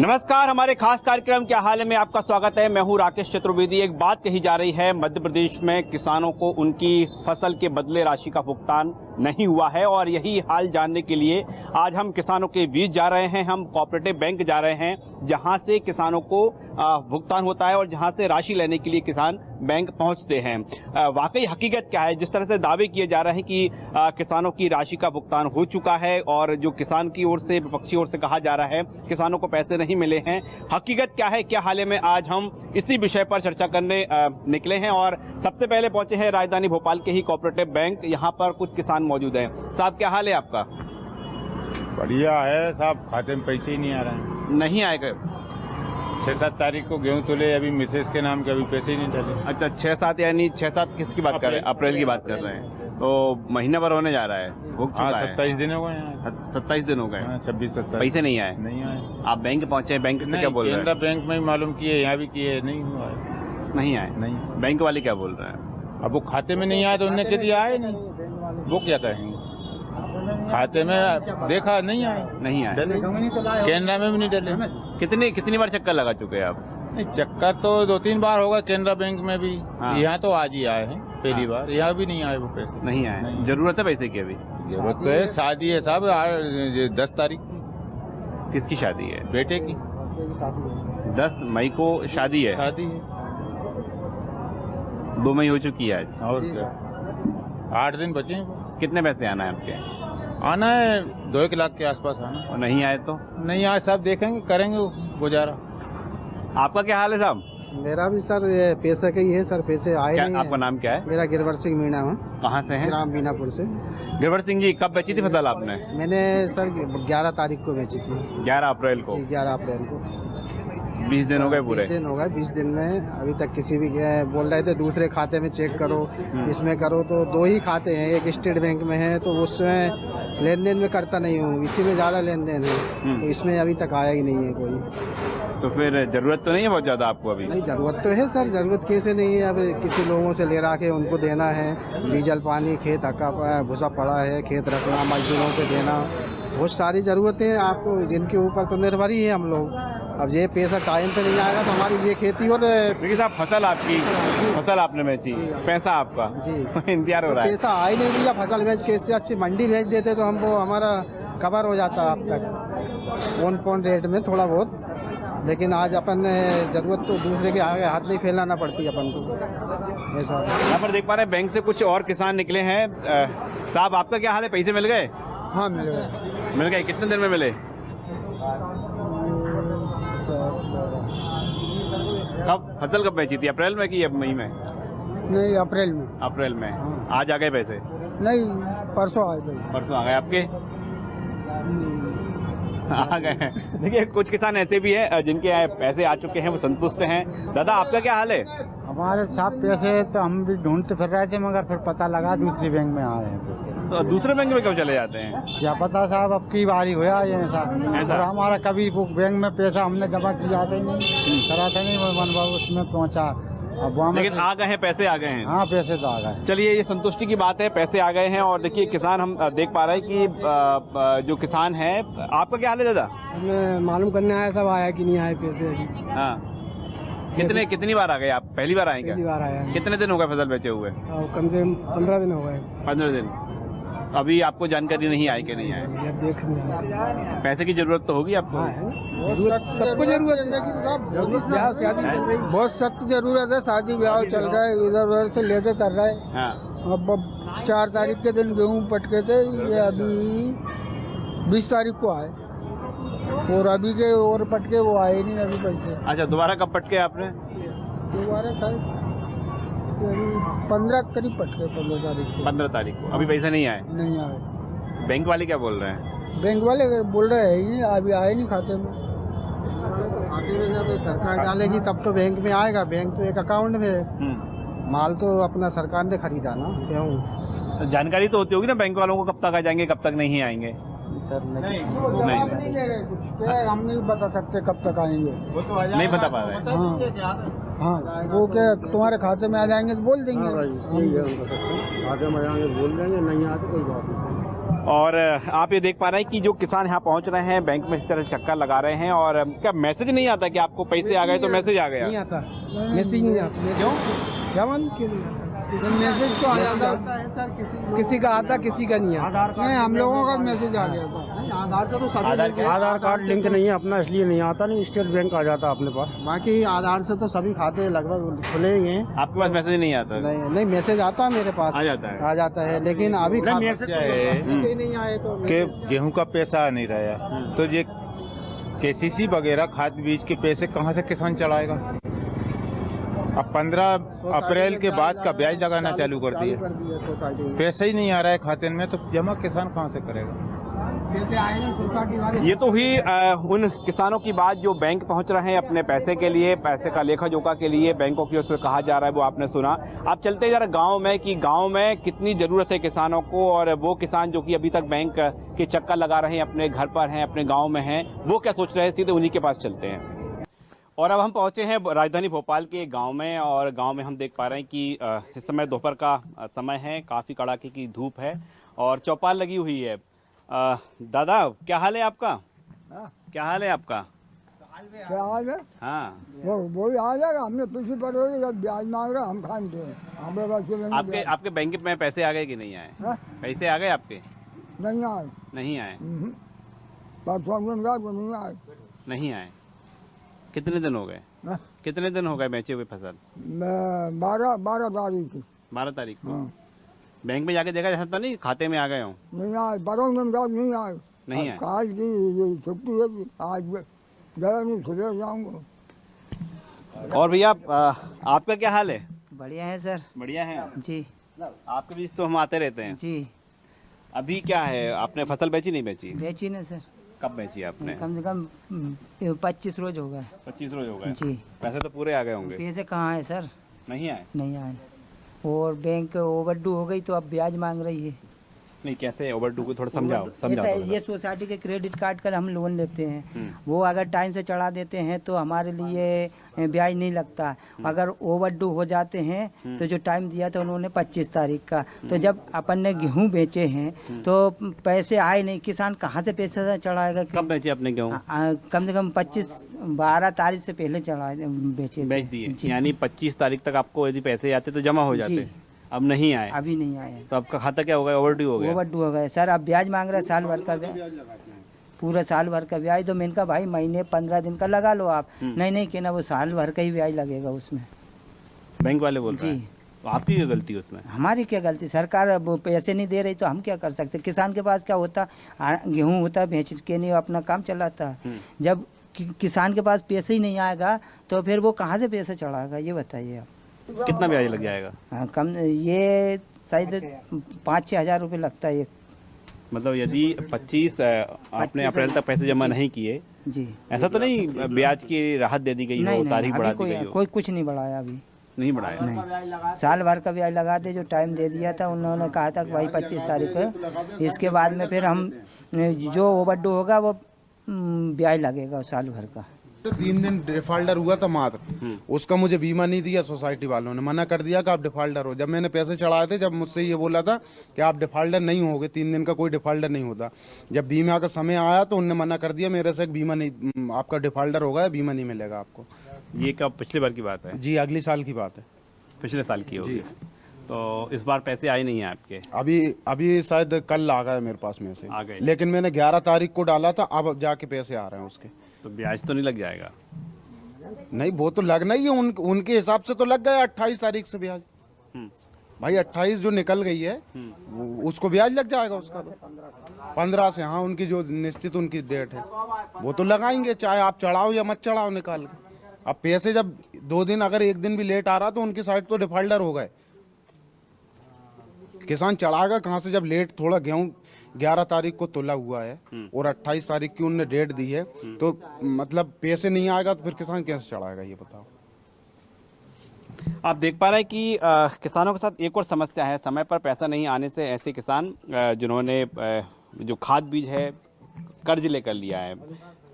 नमस्कार, हमारे खास कार्यक्रम क्या हाल है में आपका स्वागत है। मैं हूं राकेश चतुर्वेदी। एक बात कही जा रही है, मध्य प्रदेश में किसानों को उनकी फसल के बदले राशि का भुगतान नहीं हुआ है और यही हाल जानने के लिए आज हम किसानों के बीच जा रहे हैं। हम कोऑपरेटिव बैंक जा रहे हैं जहां से किसानों को भुगतान होता है और जहां से राशि लेने के लिए किसान बैंक पहुंचते हैं। वाकई हकीकत क्या है? जिस तरह से दावे किए जा रहे हैं कि किसानों की राशि का भुगतान हो चुका है और जो किसान की ओर से, विपक्षी ओर से कहा जा रहा है किसानों को पैसे नहीं मिले हैं, हकीकत क्या है, क्या हाल है में आज हम इसी विषय पर चर्चा करने निकले हैं। और सबसे पहले पहुंचे हैं राजधानी भोपाल के ही कोऑपरेटिव बैंक। यहाँ पर कुछ किसान मौजूद हैं। साहब, क्या हाल है आपका? बढ़िया है साहब, खाते में पैसे ही नहीं आ रहे हैं। नहीं आएगा? 6-7 तारीख को गेहूं तोले, अभी मिसेज के नाम के अभी पैसे ही नहीं डाले। अच्छा, 6-7 यानी 6-7 किसकी बात कर रहे हैं? अप्रैल की बात कर रहे हैं। तो महीना भर होने जा रहा है, भुग चुका है। 27 दिन हो गए हैं। 27 दिन हो गए। 26-27 पैसे नहीं आए? नहीं आए। आप बैंक पहुंचे, बैंक से क्या बोल रहे हैं? केनरा बैंक में ही मालूम किए, यहाँ भी किए, नहीं हुआ है। नहीं आए? नहीं। बैंक वाले क्या बोल रहे हैं? अब वो खाते में नहीं आया तो उन्होंने कह दिया आए नहीं, वो क्या कहेंगे? खाते में देखा नहीं आए, नहीं आए। केनरा में भी नहीं डले। कितनी बार चक्कर लगा चुके हैं आप? नहीं, चक्कर तो 2-3 बार होगा केनरा बैंक में भी। हाँ। यहाँ तो आज ही आए हैं पहली हाँ। बार, यहाँ भी नहीं आए वो पैसे। नहीं आए? नहीं। जरूरत है पैसे की अभी? जरूरत तो है, शादी है साहब 10 तारीख की। किसकी शादी है? बेटे की 10 मई को शादी है। शादी है। 2 मई हो चुकी है आज। और क्या, 8 दिन बचे हैं बस। कितने पैसे आना है आपके? आना है 2-1 लाख के आसपास आना। और नहीं आए तो? नहीं आए, सब देखेंगे, करेंगे गुजारा। आपका क्या हाल है साहब? मेरा भी सर ये पैसे का ही है सर, पैसे आए नहीं आपका नाम क्या है? मेरा गिरवर सिंह मीणा है। कहाँ से है? ग्राम मीनापुर से। गिरवर सिंह जी, कब बेची थी फसल आपने? मैंने सर 11 तारीख को बेची थी। 11 अप्रैल को? 11 अप्रैल को। 20 दिन हो गए पूरे? 20 दिन हो गए। 20 दिन में अभी तक किसी भी बोल रहे थे दूसरे खाते में चेक करो, इसमें करो, तो 2 ही खाते हैं। एक स्टेट बैंक में है तो उसमें लेन देन में करता नहीं हूँ, इसी में ज़्यादा लेन देन है, तो इसमें अभी तक आया ही नहीं है कोई। तो फिर जरूरत तो नहीं है बहुत ज्यादा आपको अभी? नहीं, जरूरत तो है सर, जरूरत कैसे नहीं है। अब किसी लोगों से ले रहा के उनको देना है, डीजल पानी, खेत हका भूसा पड़ा है, खेत रखना, मजदूरों पे देना, बहुत सारी ज़रूरतें आपको जिनके ऊपर तो निर्भर ही है हम लोग। अब ये पैसा टाइम पे नहीं आएगा तो हमारी ये खेती और देखिए साहब, फसल आपकी, फसल आपने बेची, पैसा आपका जी इंतजार हो रहा है। पैसा आ ही नहीं दिया। फसल बेच के इससे अच्छी मंडी भेज देते तो हमको हमारा कवर हो जाता अब तक ऑन रेट में थोड़ा बहुत। लेकिन आज अपन जरूरत तो दूसरे के आगे हाथ नहीं फैलाना पड़ती अपन को, ऐसा। यहाँ पर देख पा रहे हैं बैंक से कुछ और किसान निकले हैं। साहब, आपका क्या हाल है? पैसे मिल गए? हाँ, मिल गए। मिल गए? कितने दिन में मिले? कब फसल कब बेची थी? अप्रैल में कि मई में? नहीं, अप्रैल में। अप्रैल में। आज आ गए पैसे? नहीं, परसों आए भाई। परसों आ गए आपके? आ गए हैं। देखिए, कुछ किसान ऐसे भी हैं जिनके पैसे आ चुके हैं, वो संतुष्ट हैं। दादा, आपका क्या हाल है? हमारे साथ पैसे तो हम भी ढूंढते फिर रहे थे, मगर फिर पता लगा दूसरी बैंक में आए हैं पैसे। तो दूसरे बैंक में क्यों चले जाते हैं? क्या पता साहब, अब की बारी हुआ ऐसा। ऐसा? और हमारा कभी वो बैंक में पैसा हमने जमा किया था ही नहीं, करा था नहीं, वो मनवा उसमें पहुंचा। अब वहाँ लेकिन आ गए हैं, पैसे आ गए हैं। हाँ, पैसे तो आ गए। चलिए, ये संतुष्टि की बात है, पैसे आ गए हैं। और देखिए, किसान हम देख पा रहे हैं कि जो किसान है, आपका क्या हाल है दादा? हमें मालूम करने आया सब आया कि नहीं आए पैसे अभी। हाँ, कितनी बार आ गए आप? पहली बार आए क्या? पहली बार आया। कितने दिन हो गए फसल बेचे हुए? कम से कम 15 दिन हो गए। 15 दिन। अभी आपको जानकारी नहीं आई कि नहीं आए? देख पैसे की जरूरत तो होगी आपको? सबको जरूरत है, बहुत सख्त जरूरत है। शादी ब्याह चल रहा है, इधर उधर से लेके कर रहा है। हाँ। अब 4 तारीख के दिन गेहूँ पटके थे, ये अभी 20 तारीख को आए, और अभी के और पटके वो आए नहीं अभी पैसे। अच्छा, दोबारा कब पटके आपने? दोबारा शायद अभी 15 करीब पटके, 15 तारीख को। 15 तारीख को। अभी पैसे नहीं आए? नहीं आए। बैंक वाले क्या बोल रहे हैं? बैंक वाले बोल रहे हैं अभी आए नहीं खाते में। खाते में जब सरकार डालेगी तब तो बैंक में आएगा। बैंक तो एक अकाउंट में है, माल तो अपना सरकार ने खरीदा ना गेहूँ। तो जानकारी तो होती होगी ना बैंक वालों को, कब तक आ जाएंगे, कब तक नहीं आएंगे? सर नहीं ले रहे कुछ, हम नहीं बता सकते कब तक आएंगे, नहीं बता पा रहे। हाँ, वो क्या तुम्हारे खाते में आ जाएंगे तो बोल देंगे। खाते में आ जाएंगे बोल देंगे, नहीं आते कोई बात नहीं। और आप ये देख पा रहे हैं कि जो किसान यहाँ पहुँच रहे हैं बैंक में इस तरह चक्कर लगा रहे हैं। और क्या मैसेज नहीं आता कि आपको पैसे आ गए तो मैसेज आ गया? नहीं आता, मैसेज नहीं आता। क्यों? जवान क्यों नहीं आता? मैसेज तो आता है सर, किसी का आता किसी का नहीं आता। नहीं, हम लोगों का मैसेज आ गया था। आधार से तो सभी आधार कार्ड लिंक नहीं है अपना, इसलिए नहीं आता। नहीं, स्टेट बैंक आ जाता अपने पास। बाकी आधार से तो सभी खाते लगभग खुले ही हैं। आपके पास मैसेज नहीं आता? नहीं, मैसेज आता है मेरे पास, आ जाता है लेकिन अभी मैसेज नहीं आए तो कि गेहूं का पैसा आ नहीं रहा, तो ये केसीसी वगैरह खाद बीज के पैसे कहाँ से किसान चढ़ाएगा? अब 15 अप्रैल के बाद का ब्याज लगाना चालू कर दिया, पैसा ही नहीं आ रहा है खाते में, तो जमा किसान कहाँ से करेगा? ये तो हुई उन किसानों की बात जो बैंक पहुंच रहे हैं अपने पैसे के लिए, पैसे का लेखा जोखा के लिए बैंकों की ओर से कहा जा रहा है, वो आपने सुना। आप चलते जरा गांव में कि गांव में कितनी जरूरत है किसानों को, और वो किसान जो कि अभी तक बैंक के चक्कर लगा रहे हैं, अपने घर पर हैं, अपने गाँव में हैं, वो क्या सोच रहे हैं, सीधे उन्हीं के पास चलते हैं। और अब हम पहुंचे हैं राजधानी भोपाल के गांव में, और गांव में हम देख पा रहे हैं कि इस समय दोपहर का समय है, काफ़ी कड़ाके की धूप है और चौपाल लगी हुई है। दादा क्या हाल है आपका? क्या हाल है आपका? क्या हाल है? हाँ, वो आ जाएगा। हमने पिछली पर जब ब्याज मांग रहा हम खाते हैं, हमें आपके बैंक में पैसे आ गए कि नहीं आए? हाँ? पैसे आ गए आपके? नहीं आए। नहीं आए? परसों नहीं आए। नहीं आए? कितने दिन हो गए? हाँ? कितने दिन हो गए बेचे हुए फसल? 12 तारीख की। 12 तारीख को। हाँ। बैंक में जाके देखा जा सकता नहीं खाते में आ गए हो? नहीं आए, नहीं आए। नहीं आए? आज की छुट्टी है, आज गया नहीं, सुबह जाऊंगा। और भैया आपका क्या हाल है? बढ़िया है सर। बढ़िया है जी। आपके बीच तो हम आते रहते हैं। जी। अभी क्या है, आपने फसल बेची नहीं बेची? बेची ना सर, कब बेची आपने? कम से कम 25 रोज हो गए। 25 रोज हो गए। जी। पैसे तो पूरे आ गए होंगे? पैसे कहाँ है सर? नहीं आए? नहीं आए, और बैंक ओवरड्यू हो गई तो अब ब्याज मांग रही है। नहीं, कैसे ओवरड्यू को थोड़ा समझाओ। ये सोसाइटी के क्रेडिट कार्ड का हम लोन लेते हैं, वो अगर टाइम से चढ़ा देते हैं तो हमारे लिए ब्याज नहीं लगता। अगर ओवरड्यू हो जाते हैं तो जो टाइम दिया था उन्होंने 25 तारीख का, तो जब अपन ने गेहूं बेचे हैं तो पैसे आए नहीं, किसान कहाँ से पैसा चढ़ाएगा? कब बेचे आपने गेहूं? कम से कम 12 तारीख से पहले बेच दिए, यानी 25 तारीख तक आपको यदि पैसे आते तो जमा हो जाते। अब नहीं आए? अभी नहीं आए। तो आपका खाता क्या हो गया? ओवरड्यू हो गया? ओवरड्यू हो गया सर। अब ब्याज मांग रहा है साल भर का ब्याज, पूरा साल भर का ब्याज। तो मैंने कहा भाई महीने 15 दिन का लगा लो आप। नहीं कहना, वो साल भर का ही ब्याज लगेगा उसमें। बैंक वाले बोल रहे हैं। तो आपकी क्या गलती उसमें? हमारी क्या गलती? सरकार अब पैसे नहीं दे रही तो हम क्या कर सकते? किसान के पास क्या होता, गेहूँ होता, बेच के नहीं अपना काम चलाता। जब किसान के पास पैसे ही नहीं आएगा तो फिर वो कहाँ से पैसे चढ़ाएगा, ये बताइए आप। कितना ब्याज लग जाएगा? हाँ, कम ये शायद 5-6 हज़ार रुपये लगता है। मतलब यदि 25 आपने अप्रैल तक पैसे जमा नहीं किए जी, ऐसा तो नहीं ब्याज की राहत दे दी गई हो, तारीख बढ़ा दी गई हो? कोई कुछ नहीं बढ़ाया अभी। नहीं बढ़ाया? नहीं, साल भर का ब्याज लगा दे, जो टाइम दे दिया था उन्होंने कहा था कि भाई 25 तारीख है, इसके बाद में फिर हम जो ओवरड्यू होगा वो ब्याज लगेगा साल भर का। 3 दिन डिफॉल्टर हुआ था मात्र, उसका मुझे बीमा नहीं दिया सोसाइटी वालों ने, मना कर दिया कि आप डिफॉल्टर हो। जब मैंने पैसे चढ़ाए थे, जब मुझसे ये बोला था कि आप डिफॉल्टर नहीं होगे, 3 दिन का कोई डिफॉल्टर नहीं होता। जब बीमा का समय आया तो उन्होंने मना कर दिया मेरे से, बीमा नहीं, आपका डिफॉल्टर हो गया, बीमा नहीं मिलेगा आपको। ये कब, पिछले बार की बात है? जी, अगली साल की बात है। पिछले साल की होगी। तो इस बार पैसे आए नहीं है आपके? अभी शायद कल आ गए मेरे पास में से, आ गए। लेकिन मैंने 11 तारीख को डाला था, अब जाके पैसे आ रहे हैं उसके। तो ब्याज तो नहीं लग जाएगा? नहीं, वो तो लगना ही है, उनके हिसाब से तो लग गया 28 तारीख से ब्याज। भाई 28 जो निकल गई है उसको ब्याज लग जाएगा उसका, तो 15 से। हाँ, उनकी जो निश्चित उनकी डेट है वो तो लगाएंगे, चाहे आप चढ़ाओ या मत चढ़ाओ निकाल के। अब पैसे जब 2 दिन, अगर 1 दिन भी लेट आ रहा तो उनकी साइड तो डिफॉल्टर हो गए। किसान चढ़ाएगा कहाँ से जब लेट? थोड़ा गेहूं 11 तारीख को तोला हुआ है और 28 तारीख की उन्होंने डेट दी है, तो मतलब पैसे नहीं आएगा तो फिर किसान कैसे चढ़ाएगा, ये बताओ। आप देख पा रहे हैं कि किसानों के साथ एक और समस्या है। समय पर पैसा नहीं आने से ऐसे किसान जिन्होंने जो खाद बीज है कर्ज लेकर लिया है,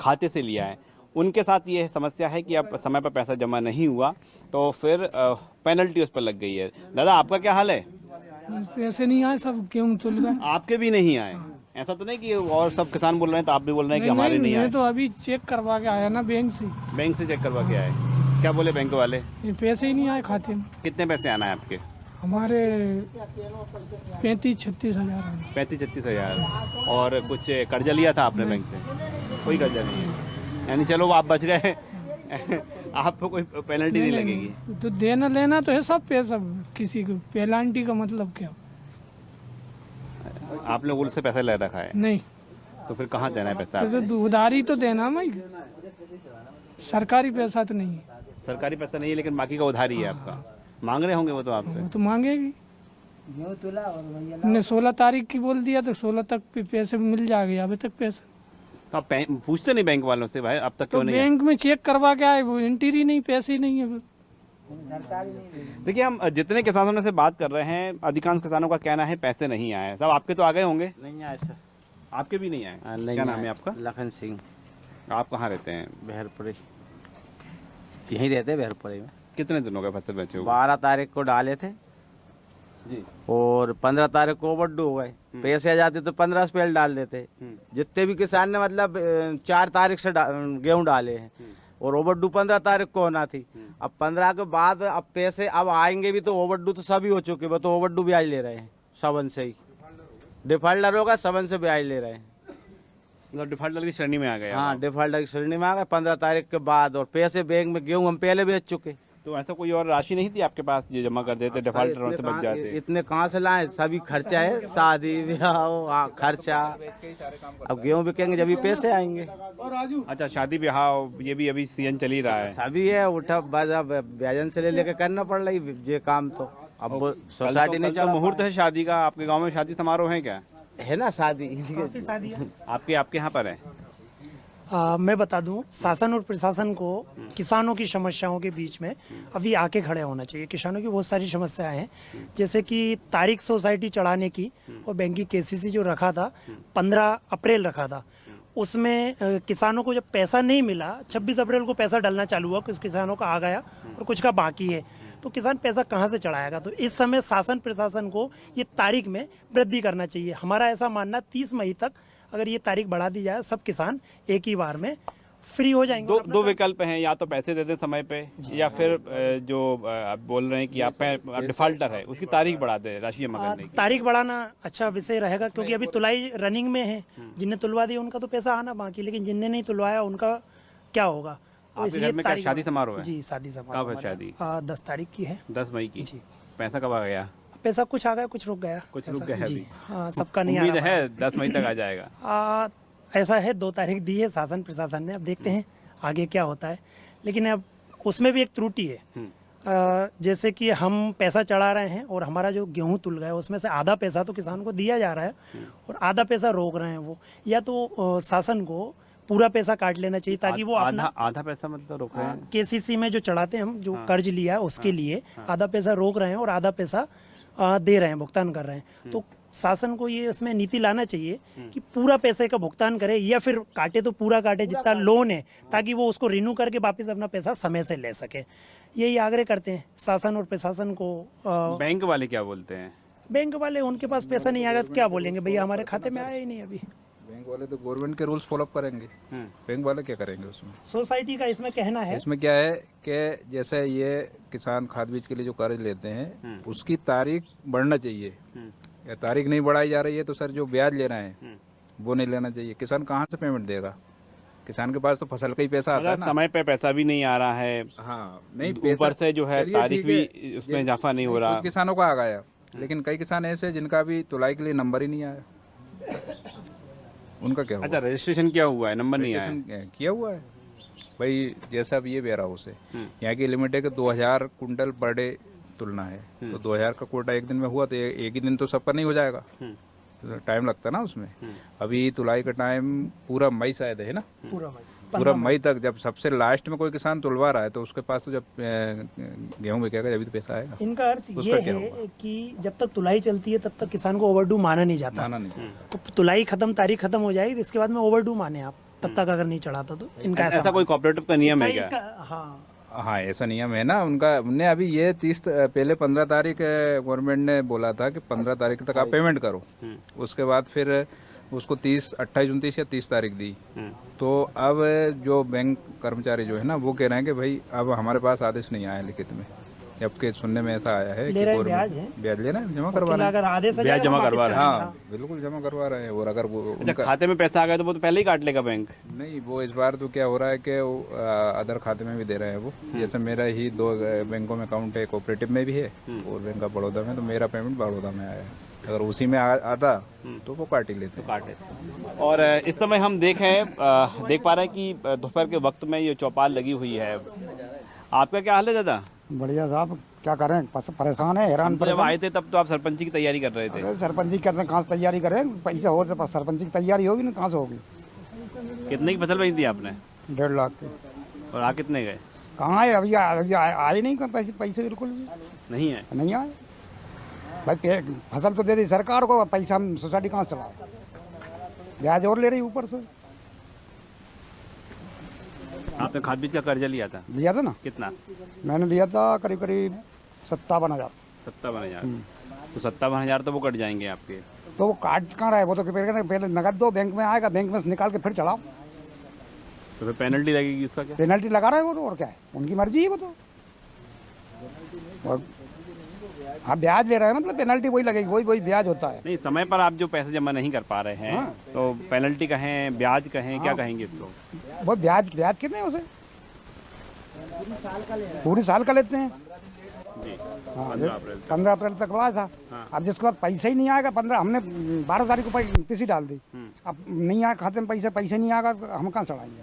खाते से लिया है, उनके साथ ये समस्या है कि अब समय पर पैसा जमा नहीं हुआ तो फिर पेनल्टी उस पर लग गई है। दादा आपका क्या हाल है? पैसे नहीं आए, सब गेहूँ तुल गए। आपके भी नहीं आए? ऐसा तो नहीं कि और सब किसान बोल रहे हैं तो आप भी बोल रहे हैं कि हमारे नहीं आए? मैं तो अभी चेक करवा के आया ना बैंक से, बैंक से चेक करवा के आए? क्या बोले बैंक वाले? ये पैसे ही नहीं आए खाते में। कितने पैसे आना है आपके? हमारे 35-36 हज़ार है। 35-36 हज़ार। और कुछ कर्जा लिया था आपने बैंक से? कोई कर्जा नहीं है, यानी चलो आप बच गए। आपको कोई पेनल्टी नहीं लगेगी? तो देना लेना तो है सब पैसा, किसी को पेनल्टी का मतलब क्या? आप लोगों से पैसा ले रखा है? नहीं, तो फिर कहाँ देना है पैसा आपको? तो उधारी तो देना भाई, सरकारी पैसा तो नहीं है। सरकारी पैसा नहीं है लेकिन बाकी का उधारी है आपका, मांग रहे होंगे वो तो आपसे। वो तो मांगेगी। गेहूँ तुला और भैया हमने 16 तारीख की बोल दिया तो 16 तक पैसे मिल जाएंगे, अभी तक पैसा। तो आप पूछते नहीं बैंक वालों से भाई अब तक तो क्यों नहीं है? बैंक में चेक करवा के आए, वो एंट्री नहीं, पैसे ही नहीं है। देखिए हम जितने किसानों से बात कर रहे हैं अधिकांश किसानों का कहना है पैसे नहीं आए। साहब आपके तो आ गए होंगे? नहीं आए सर। आपके भी नहीं आए? नहीं क्या नाम आए। है आपका? लखन सिंह, आप कहाँ रहते हैं? बहरपुरी। यहीं रहते बहरपुरी में। कितने दिनों का फसल बचे हुए? 12 तारीख को डाले थे जी। और 15 तारीख को ओवरड्यू हो गए। पैसे आ जाते तो 15 से पहले डाल देते। जितने भी किसान ने मतलब 4 तारीख से गेहूं डाले हैं और ओवरड्यू 15 तारीख को होना थी। अब 15 के बाद अब पैसे अब आएंगे भी तो ओवरड्यू तो सभी हो चुके, वो तो ओवरड्यू ब्याज ले रहे हैं सबन से ही। डिफॉल्टर होगा सबन से ब्याज ले रहे हैं। मतलब डिफॉल्टर की श्रेणी में आ गए? हाँ, डिफॉल्टर की श्रेणी में आ गए 15 तारीख के बाद। और पैसे बैंक में गेहूं हम पहले बेच चुके। तो ऐसा कोई और राशि नहीं थी आपके पास जो जमा कर देते डिफॉल्टरों से बच जाते? इतने कहाँ से लाए, सभी खर्चा है, शादी ब्याह खर्चा। अब गेहूं बिकेंगे जब भी पैसे आएंगे। अच्छा, शादी ब्याह ये भी अभी सीजन चल ही रहा है? सभी है, उठा बस अब ब्याजन से ले लेके करना पड़ रही ये काम। तो अब सोसाइटी नहीं चला। मुहूर्त है शादी का, आपके गाँव में शादी समारोह है क्या? है ना शादी। आपके यहाँ पर है? मैं बता दूं, शासन और प्रशासन को किसानों की समस्याओं के बीच में अभी आके खड़े होना चाहिए। किसानों की बहुत सारी समस्याएं हैं, जैसे कि तारीख सोसाइटी चढ़ाने की और बैंक की केसीसी जो रखा था 15 अप्रैल रखा था, उसमें किसानों को जब पैसा नहीं मिला, 26 अप्रैल को पैसा डलना चालू हुआ, कुछ किसानों का आ गया और कुछ का बाकी है, तो किसान पैसा कहाँ से चढ़ाएगा? तो इस समय शासन प्रशासन को ये तारीख में वृद्धि करना चाहिए। हमारा ऐसा मानना 30 मई तक अगर ये तारीख बढ़ा दी जाए, सब किसान एक ही बार में फ्री हो जाएंगे। दो विकल्प हैं, या तो पैसे दे दें समय पे, या फिर जो आप बोल रहे हैं कि आप डिफॉल्टर है उसकी तारीख बढ़ा दे राशि जमा करने की। तारीख बढ़ाना अच्छा विषय रहेगा, क्योंकि अभी तुलाई रनिंग में है। जिनने तुलवा दी उनका तो पैसा आना बाकी, लेकिन जिनने नहीं तुलवाया उनका क्या होगा? आपके घर में क्या शादी समारोह है? जी, शादी समारोह। कब है शादी? 10 तारीख की है। 10 मई की। जी। पैसा कब आ गया? पैसा कुछ आ गया, कुछ रुक गया। कुछ रुक गया है जी, अभी? हाँ, सबका नहीं आ उम्मीद रहा है 10 मई तक आ जाएगा? ऐसा है, 2 तारीख दी है शासन प्रशासन ने, अब देखते हैं आगे क्या होता है। लेकिन अब उसमें भी एक त्रुटि है, जैसे कि हम पैसा चढ़ा रहे हैं और हमारा जो गेहूं तुल गया उसमें से आधा पैसा तो किसान को दिया जा रहा है और आधा पैसा रोक रहे हैं वो। या तो शासन को पूरा पैसा काट लेना चाहिए ताकि वो अपना आधा पैसा मतलब रोक रहे हैं? केसीसी में जो चढ़ाते हैं हम, जो कर्ज लिया है उसके लिए आधा पैसा रोक रहे हैं और आधा पैसा दे रहे हैं, भुगतान कर रहे हैं। तो शासन को ये इसमें नीति लाना चाहिए कि पूरा पैसे का भुगतान करे, या फिर काटे तो पूरा काटे जितना लोन है, ताकि वो उसको रिन्यू करके वापस अपना पैसा समय से ले सके। यही आग्रह करते हैं शासन और प्रशासन को। बैंक वाले क्या बोलते हैं? बैंक वाले, उनके पास पैसा नहीं आएगा तो क्या बोलेंगे, भैया हमारे खाते में आया ही नहीं अभी। बैंक वाले तो गवर्नमेंट के रूल्स फॉलो करेंगे, बैंक वाले क्या करेंगे उसमें? सोसाइटी का इसमें कहना है, इसमें क्या है कि जैसे ये किसान खाद बीज के लिए जो कर्ज लेते हैं उसकी तारीख बढ़ना चाहिए। या तारीख नहीं बढ़ाई जा रही है तो सर जो ब्याज ले रहे हैं वो नहीं लेना चाहिए। किसान कहाँ से पेमेंट देगा? किसान के पास तो फसल का ही पैसा आता है ना। समय पे पैसा भी नहीं आ रहा है। हाँ, नहीं, ऊपर से जो है तारीख भी उसमें इजाफा नहीं हो रहा। कुछ किसानों का आ गया, लेकिन कई किसान ऐसे जिनका भी तुलाई के लिए नंबर ही नहीं आया, उनका क्या हुआ? अच्छा, रजिस्ट्रेशन किया हुआ है, नंबर नहीं आया? किया हुआ है भाई। जैसा अब ये वेयर हाउस है, यहाँ की लिमिट है कि 2000 कुंटल पर डे तुलना है, तो 2000 का कोटा एक दिन में हुआ तो एक ही दिन तो सबका नहीं हो जाएगा, तो टाइम लगता है ना उसमें। अभी तुलाई का टाइम पूरा मई शायद है ना, पूरा मई तक। जब सबसे लास्ट में कोई किसान तुलवा रहा है तो उसके पास तो जब गेहूं बिकेगा जब तो पैसा आएगा। इनका अर्थ ये है कि जब तक तुलाई चलती है तब तक किसान को ओवरड्यू माना नहीं जाता। तो तुलाई खत्म, तारीख खत्म हो जाएगी, इसके बाद में ओवरड्यू माने आप, तब तक अगर नहीं चढ़ाता तो। इनका ऐसा कोई कोऑपरेटिव का नियम है क्या? हाँ, हाँ ऐसा नियम है ना उनका। उनने अभी ये 30 पहले 15 तारीख गवर्नमेंट ने बोला था कि 15 तारीख तक आप पेमेंट करो। उसके बाद फिर उसको 30, 28, 29 या 30 तारीख दी। तो अब जो बैंक कर्मचारी जो है ना वो कह रहे हैं कि भाई अब हमारे पास आदेश नहीं आया लिखित में, जबकि सुनने में ऐसा आया है कि ब्याज ले रहे हैं, जमा करवा रहे हैं, अगर आदेश ब्याज जमा करवा रहे हैं। हाँ बिल्कुल जमा करवा रहे हैं। और अगर वो अच्छा, खाते में पैसा आ गया तो वो तो पहले ही काट लेगा बैंक? नहीं, वो इस बार तो क्या हो रहा है कि अदर खाते में भी दे रहे हैं वो। जैसे मेरा ही 2 बैंकों में अकाउंट है, कोऑपरेटिव में भी है और बैंक ऑफ बड़ौदा में, तो मेरा पेमेंट बड़ौदा में आया है। अगर उसी में आता तो वो काट ही लेते। और इस समय हम देख पा रहे हैं कि दोपहर के वक्त में ये चौपाल लगी हुई है। आपका क्या हाल है दादा? बढ़िया साहब, क्या करें, परेशान है, हैरान जब आए थे तब तो आप सरपंची की तैयारी कर रहे थे। सरपंची करते हैं, कहाँ से तैयारी करें, पैसा हो तो सरपंची की तैयारी होगी ना, कहाँ से होगी। कितने की फसल बेच दी आपने? 1.5 लाख की। और आ कितने गए? कहाँ है अभी आए नहीं पैसे बिल्कुल भी नहीं है। नहीं आए भाई। फसल तो दे दी सरकार को, पैसा हम सोसाइटी कहाँ से लाए, ब्याज और ले रही ऊपर से। आपने खाद बीज का कर्जा लिया था? लिया था ना। कितना? मैंने लिया था करीब 57,000। 57,000? तो 57,000 तो वो कट जाएंगे आपके। तो वो काट कहाँ रहे, वो तो पहले नगद दो, बैंक में आएगा, बैंक में से निकाल के फिर चढ़ाओ। तो फिर पेनल्टी लगेगी उसका क्या? पेनल्टी लगा रहे हैं वो तो, और क्या है, उनकी मर्जी है वो तो। और हाँ, ब्याज ले रहे हैं मतलब पेनल्टी वही लगेगी, वही ब्याज होता है। नहीं, समय पर आप जो पैसे जमा नहीं कर पा रहे हैं हाँ। तो पेनल्टी कहें, ब्याज कहें, क्या कहेंगे इसको? वो ब्याज कितने है उसे? पूरी साल का लेते हैं। हाँ, 15 अप्रैल तक हुआ था। अब जिसके बाद पैसा ही नहीं आएगा, 15 हमने 12 तारीख को किसी डाल दी, अब नहीं आया खाते में पैसे नहीं आएगा, हम कहाँ चढ़ाएंगे।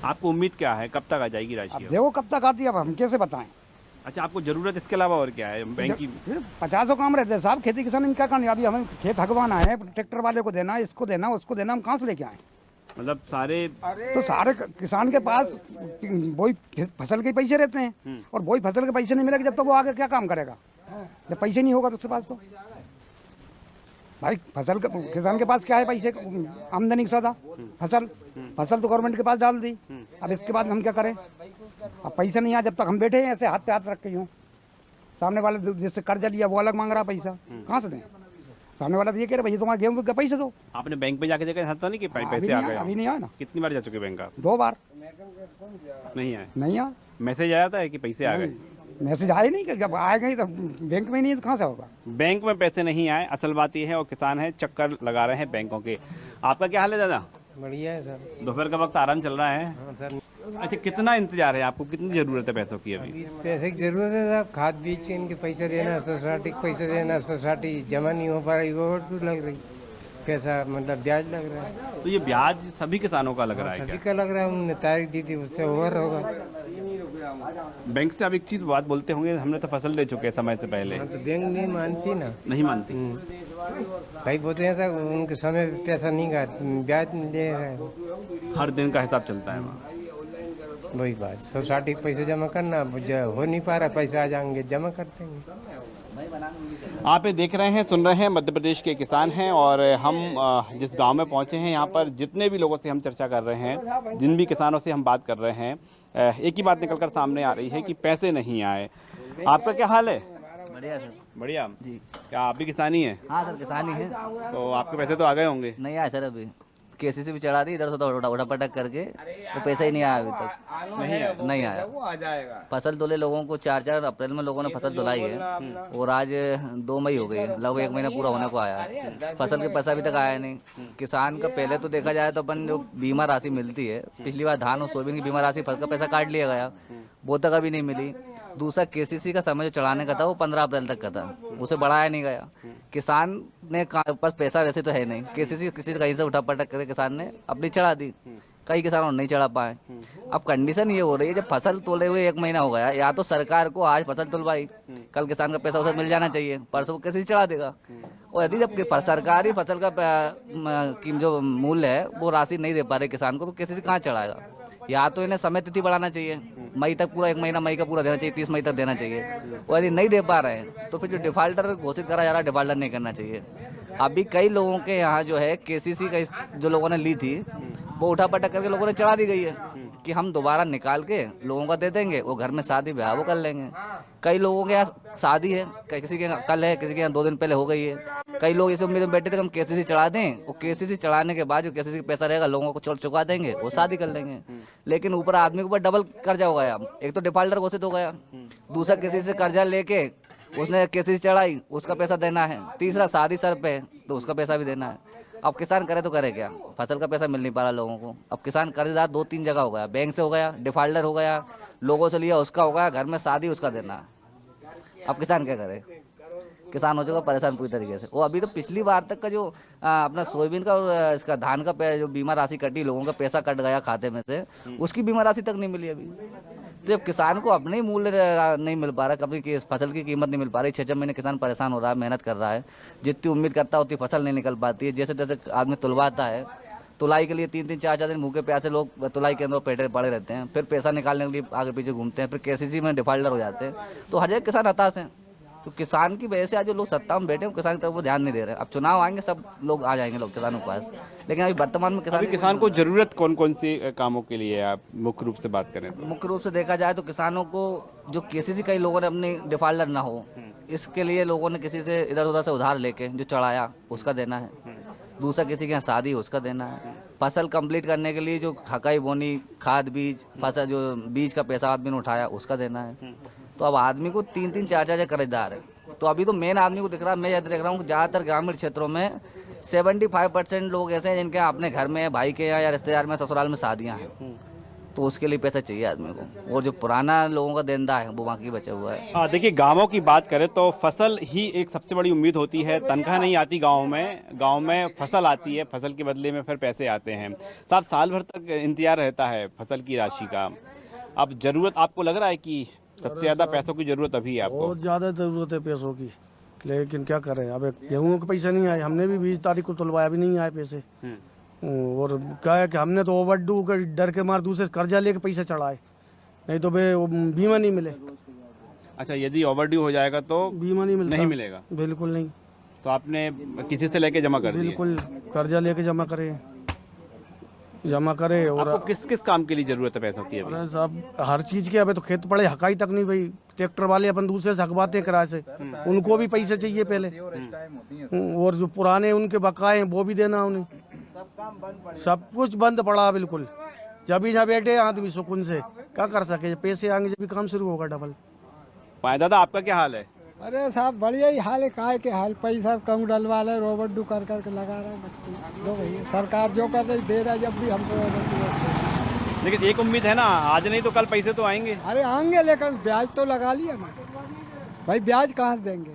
आपको उम्मीद क्या है, कब तक आ जाएगी राशि? देखो कब तक आती है, अब हम कैसे बताएं। अच्छा, आपको जरूरत इसके अलावा और क्या है बैंक की? 50 काम रहते हैं साहब, खेती किसान क्या करना, अभी हमें खेत हगवाना है, ट्रैक्टर वाले को देना, इसको देना, उसको देना, हम कहाँ से लेके आए। मतलब सारे किसान के पास वही फसल के पैसे रहते हैं, और वही फसल के पैसे नहीं मिलेगा जब तक वो आगे क्या काम करेगा, जब पैसे नहीं होगा तो उसके पास तो भाई किसान के पास क्या है पैसे, आमदनी का साधा फसल तो गवर्नमेंट के पास डाल दी। अब इसके बाद हम क्या करें, अब पैसा नहीं आया, जब तक हम बैठे हैं ऐसे हाथ पे हाथ रख के यूँ, सामने वाले जिससे कर्जा लिया वो अलग मांग रहा पैसा, कहाँ से दें। सामने वाला तो ये कह रहे भैया तुम्हारे गेहूं का पैसे दो। आपने बैंक में जाके देखा था नहीं कि पैसे आ गए? अभी नहीं आया ना। कितनी बार जा चुके बैंक आप? 2 बार नहीं आए। नहीं आया। मैसेज आया था कि पैसे आ गए? मैसेज आए नहीं, कि जब आएगा तो बैंक में नहीं है तो कहाँ से होगा। बैंक में पैसे नहीं आए, असल बात यह है। और किसान है चक्कर लगा रहे हैं बैंकों के। आपका क्या हाल है दादा? बढ़िया है सर। दोपहर का वक्त आराम चल रहा है। हाँ सर। अच्छा, कितना इंतजार है आपको, कितनी जरूरत है पैसों की? अभी पैसे की जरूरत है साहब, खाद बीज के इनके पैसे देना, सोसाइटी के पैसे देना, सोसाइटी जमा नहीं हो पा रही, वो लग रही कैसा, मतलब ब्याज लग रहा है। तो ये ब्याज सभी किसानों का लग रहा है? सभी का लग रहा है, उन्होंने तारीख दी थी उससे ओवर होगा। बैंक से आप एक चीज बात बोलते होंगे, हमने तो फसल दे चुके हैं समय से पहले। हाँ, तो बैंक नहीं मानती ना। नहीं मानती भाई बोलते हैं सर, उनके समय पे पैसा नहीं का ब्याज नहीं दे रहे, हर दिन का हिसाब चलता है वहाँ। वही बात, सोसाइटी के पैसे जमा करना हो नहीं पा रहा, पैसे आ जाएंगे जमा कर देंगे। आप ये देख रहे हैं, सुन रहे हैं, मध्य प्रदेश के किसान हैं। और हम जिस गांव में पहुंचे हैं, यहाँ पर जितने भी लोगों से हम चर्चा कर रहे हैं, जिन भी किसानों से हम बात कर रहे हैं, एक ही बात निकलकर सामने आ रही है कि पैसे नहीं आए। आपका क्या हाल है? बढ़िया सर। बढ़िया जी। क्या आप भी किसानी हैं? हाँ सर, किसान ही है। तो आपके पैसे तो आ गए होंगे? नहीं आए सर, अभी केसीसी भी चढ़ा दी, इधर से उठा पटक करके, तो पैसा ही नहीं आया अभी तक। नहीं आया। फसल तोले लोगों को 4 अप्रैल में लोगों ने फसल तोलाई है, और आज 2 मई हो गई है, लगभग 1 महीना पूरा होने को आया है, फसल के पैसा अभी तक आया नहीं। किसान का पहले तो देखा जाए तो अपन जो बीमा राशि मिलती है, पिछली बार धान और सोयाबीन की बीमा राशि फसल का पैसा काट लिया गया, वो तक अभी नहीं मिली। दूसरा केसीसी का समय जो चढ़ाने का था वो 15 अप्रैल तक का था, उसे बढ़ाया नहीं गया। किसान ने पास पैसा वैसे तो है नहीं, केसीसी किसी कहीं से उठा पटक करके किसान ने अपनी चढ़ा दी, कई किसानों नहीं चढ़ा पाए। अब कंडीशन ये हो रही है, जब फसल तोले हुए 1 महीना हो गया, या तो सरकार को आज फसल तुलवाई, कल किसान का पैसा उसे मिल जाना चाहिए, परसों किसी चढ़ा देगा। और यदि जब सरकारी फसल का जो मूल्य है वो राशि नहीं दे पा रहे किसान को, तो किसी से कहाँ चढ़ाएगा। या तो इन्हें समय तिथि बढ़ाना चाहिए, मई तक पूरा 1 महीना मई का पूरा देना चाहिए, 30 मई तक देना चाहिए। और यदि नहीं दे पा रहे हैं तो फिर जो डिफाल्टर घोषित करा जा रहा है, डिफाल्टर नहीं करना चाहिए। अभी कई लोगों के यहाँ जो है केसीसी का जो लोगों ने ली थी वो उठा पटक करके लोगों ने चढ़ा दी गई है, कि हम दोबारा निकाल के लोगों का दे देंगे, वो घर में शादी ब्याह वो कर लेंगे। कई लोगों के यहाँ शादी है, किसी के यहाँ कल है, किसी के यहाँ 2 दिन पहले हो गई है। कई लोग इस उम्मीद में बैठे थे कि हम केसीसी चढ़ा दें, वो केसीसी चढ़ाने के बाद जो केसीसी का पैसा रहेगा लोगों को चुका देंगे, वो शादी कर लेंगे। लेकिन ऊपर आदमी के ऊपर डबल कर्जा हो गया, एक तो डिफॉल्टर घोषित हो गया, दूसरा किसी से कर्जा लेके उसने केसीसी चढ़ाई, उसका पैसा देना है, तीसरा शादी सर पे तो उसका पैसा भी देना है। अब किसान करे तो करे क्या, फसल का पैसा मिल नहीं पा रहा लोगों को। अब किसान कर्जदार 2-3 जगह हो गया, बैंक से हो गया, डिफॉल्टर हो गया, लोगों से लिया उसका हो गया, घर में शादी उसका देना है। अब किसान क्या करे, किसान हो चुका परेशान पूरी तरीके से। वो अभी तो पिछली बार तक का जो अपना सोयाबीन का और इसका धान का जो बीमा राशि कटी, लोगों का पैसा कट गया खाते में से, उसकी बीमा राशि तक नहीं मिली अभी। तो जब किसान को अपने ही मूल्य नहीं मिल पा रहा, कभी फसल की कीमत नहीं मिल पा रही, 6-6 महीने किसान परेशान हो रहा है, मेहनत कर रहा है, जितनी उम्मीद करता है उतनी फसल नहीं निकल पाती है। जैसे तैसे आदमी तुलवाता है, तुलाई के लिए 3-3, 4-4 दिन भूखे प्यासे लोग तुलाई के अंदर पेटे पड़े रहते हैं, फिर पैसा निकालने के लिए आगे पीछे घूमते हैं, फिर केसीसी में डिफॉल्टर हो जाते हैं। तो हर जगह किसान हताश हैं। तो किसान की वजह से आज जो लोग सत्ता में बैठे हैं किसान की तरफ वो ध्यान नहीं दे रहे। अब चुनाव आएंगे, सब लोग आ जाएंगे लोग किसानों के पास, लेकिन अभी वर्तमान में किसान को जरूरत कौन कौन सी कामों के लिए है, आप मुख्य रूप से बात करें तो? मुख्य रूप से देखा जाए तो किसानों को जो केसीसी कई लोगों ने अपनी डिफॉल्टर ना हो, इसके लिए लोगों ने किसी से इधर उधर से उधार लेके जो चढ़ाया उसका देना है, दूसरा किसी के यहाँ शादी उसका देना है, फसल कंप्लीट करने के लिए जो खकाई बोनी, खाद बीज, फसल जो बीज का पैसा आदमी ने उठाया उसका देना है। तो अब आदमी को 3-3, 4-4 कर्जदार है। तो अभी तो मेन आदमी को दिख रहा है, मैं देख रहा हूँ ज़्यादातर ग्रामीण क्षेत्रों में 75% लोग ऐसे हैं जिनके अपने घर में, भाई के यहाँ या रिश्तेदार में, ससुराल में शादियाँ हैं, तो उसके लिए पैसा चाहिए आदमी को, और जो पुराना लोगों का देनदार है वो बाकी बचा हुआ है। देखिए, गाँवों की बात करें तो फसल ही एक सबसे बड़ी उम्मीद होती है। तनख्वाह नहीं आती गाँव में फसल आती है, फसल के बदले में फिर पैसे आते हैं। साहब, साल भर तक इंतजार रहता है फसल की राशि का। अब जरूरत आपको लग रहा है कि सबसे ज्यादा पैसों की जरूरत अभी है आपको? बहुत ज़्यादा ज़रूरत है पैसों की, लेकिन क्या करें, अब गेहूँ के पैसे नहीं आए, हमने भी 20 तारीख को तुलवाया, अभी नहीं आए पैसे। और क्या है कि हमने तो ओवरड्यू के डर के मार दूसरे कर्जा लेके पैसे चढ़ाए, नहीं तो बीमा नहीं मिले। अच्छा, यदि ओवरड्यू हो जाएगा तो बीमा नहीं मिलता? नहीं मिलेगा, बिल्कुल नहीं। तो आपने किसी से लेके जमा कर दिए? बिल्कुल, कर्जा लेके जमा करे और आपको किस किस काम के लिए जरूरत है पैसों की? अरे साहब, हर चीज के। अबे तो खेत पड़े हकाई तक नहीं भाई, ट्रैक्टर वाले अपन दूसरे से हकवाते हैं किराए से, उनको भी पैसे चाहिए पहले, और जो पुराने उनके बकाए हैं वो भी देना उन्हें। सब कुछ बंद पड़ा बिल्कुल। जब भी जहाँ बैठे आदमी सुकून से क्या कर सके, पैसे आएंगे जब भी काम शुरू होगा डबल। दादा, आपका क्या हाल है? अरे साहब, बढ़िया ही हाल है, काय के हाल, पैसा कम डलवा रहे, रोबोट डू कर करके लगा रहे हैं। जो भैया सरकार जो कर रही दे रहा है, जब भी हमको। लेकिन एक उम्मीद है ना, आज नहीं तो कल पैसे तो आएंगे। अरे आएंगे, लेकिन ब्याज तो लगा लिया ना भाई, ब्याज कहाँ से देंगे?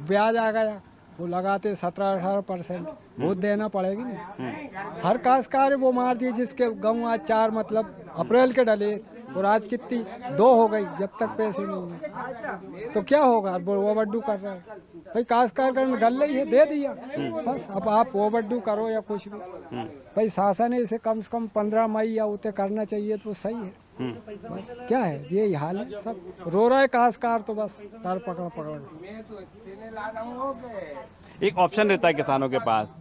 ब्याज आ गया, वो लगाते 17-18%, वो देना पड़ेगी ना। हर काश्तकार वो मार दिए जिसके गाँव आज 4 मतलब अप्रैल के डले, और आज कितनी 2 हो गई, जब तक पैसे नहीं है तो क्या होगा? ओवरड्यू कर रहा है भाई, काश्तकार का गल ही है, दे दिया बस। अब आप ओवरड्यू करो या कुछ भी, भाई शासन है, इसे कम से कम 15 मई या उतने करना चाहिए तो सही है। बस क्या है, ये हाल है, सब रो रहा है काश्तकार, तो बस सर पकड़। एक ऑप्शन रहता है किसानों के पास,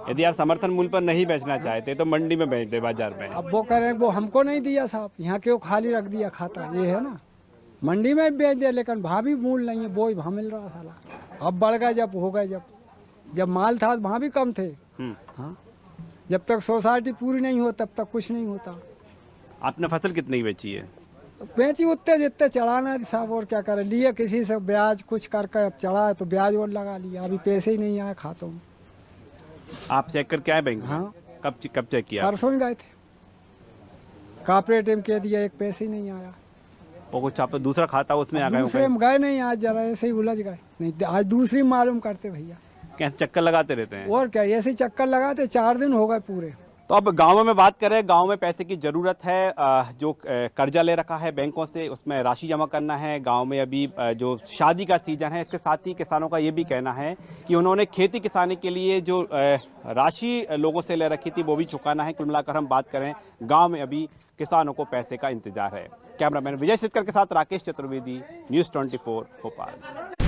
यदि आप समर्थन मूल्य पर नहीं बेचना चाहते तो मंडी में बेच दे, बाजार में। अब वो करें, वो हमको नहीं दिया साहब, यहाँ क्यों खाली रख दिया खाता, ये है ना। मंडी में भी बेच दिया, लेकिन वहाँ भी मूल नहीं है, वो ही वहाँ मिल रहा साला। अब बढ़ गए, जब हो गए, जब माल था वहाँ भी कम थे। हाँ, जब तक सोसाइटी पूरी नहीं हो तब तक कुछ नहीं होता। आपने फसल कितनी बेची है? बेची उतने जितने चढ़ाना है साहब, और क्या करें, लिए किसी से ब्याज कुछ करके, अब चढ़ा तो ब्याज और लगा लिया, अभी पैसे ही नहीं आए खातों में। आप चेक करके आए बैंक? हाँ। कब चेक किया? परसों ही गए थे, कॉपरेटिव के दिया, एक पैसे ही नहीं आया। और कुछ आप दूसरा खाता उसमें आ गए? दूसरे में गए नहीं, आज जरा ऐसे ही उलझ गए, नहीं आज दूसरी मालूम करते भैया। कैसे चक्कर लगाते रहते हैं? और क्या, ऐसे चक्कर लगाते, 4 दिन हो गए पूरे। तो अब गाँव में बात करें, गाँव में पैसे की ज़रूरत है। जो कर्जा ले रखा है बैंकों से, उसमें राशि जमा करना है। गाँव में अभी जो शादी का सीजन है, इसके साथ ही किसानों का ये भी कहना है कि उन्होंने खेती किसानी के लिए जो राशि लोगों से ले रखी थी वो भी चुकाना है। कुल मिलाकर हम बात करें, गाँव में अभी किसानों को पैसे का इंतजार है। कैमरामैन विजय सिद्धकर के साथ राकेश चतुर्वेदी, न्यूज़ 24 भोपाल।